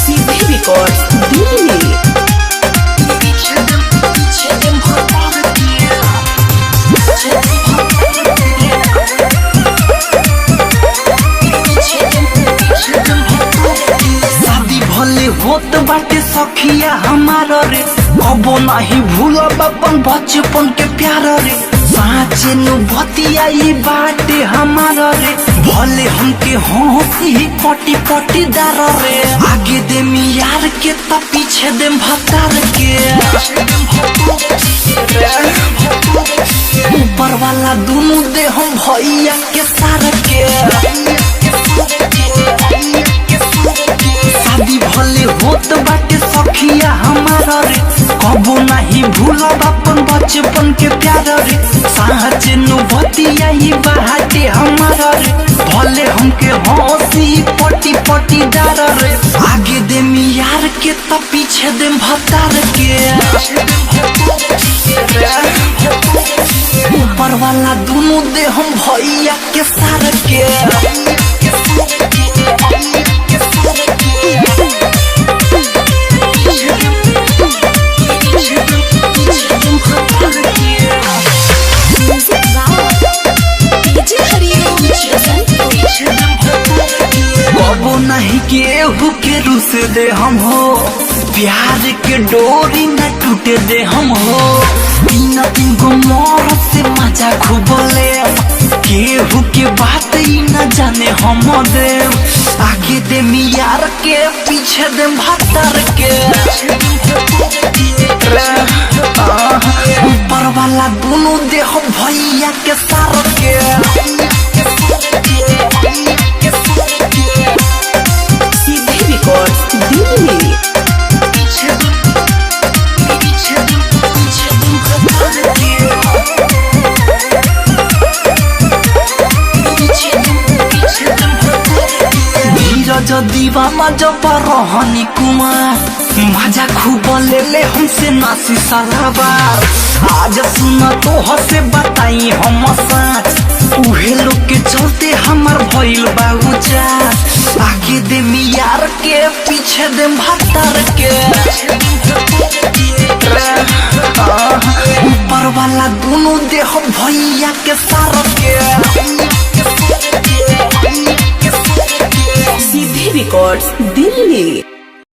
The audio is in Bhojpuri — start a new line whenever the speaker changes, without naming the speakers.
सीधे रिकॉर्ड दिल्ली।
शादी भले होत बाटे सखिया हमारा रे, कबो नहीं भूलब अपन बचपन के प्यार रे। साँचे नु बतियाई बाटे हमारा रे, भले हमके हंसी पटी पटी दार रे। आगे दे यार के त पीछे दे भतार के, ऊपर वाला दोनों दे हम भैया के सार के। शादी भले होत बाटे सखिया हमारा रे, कबो नहीं भूलब अपन बचपन के प्यार रे। साँचे नु बतियाई बाटे हमारा रे, भले हमके हंसी पटी पटी डार रे। आगे दे यार के त पीछे दे भतार के, ऊपर वाला दोनों दे हम भैया के सार के। कबो नहीं केहू के रुस दे हम हो, प्यार के डोरी न टूटे दे हम हो। तीन तीन गो मोर से मजा खूब ले, केहू के बात ही न जाने हम दे। आगे दे यार के पीछे दे भतार के, ऊपर वाला दोनों दे हम भैया के सार के।
सीधे रिकॉर्ड दिल्ली। धीरज दीवाना जब रहनी कुमार, मजा खूब ले ले हमसे नासी सलाबा। आज सुना तो हसे बताई हम साथ, उहे लोग के चलते हमार भइल बाबूचा। आगे दे यार के पीछे दे भतार के, ऊपर वाला दोनों दे हम भैया के सार के। सीधे रिकॉर्ड दिल्ली।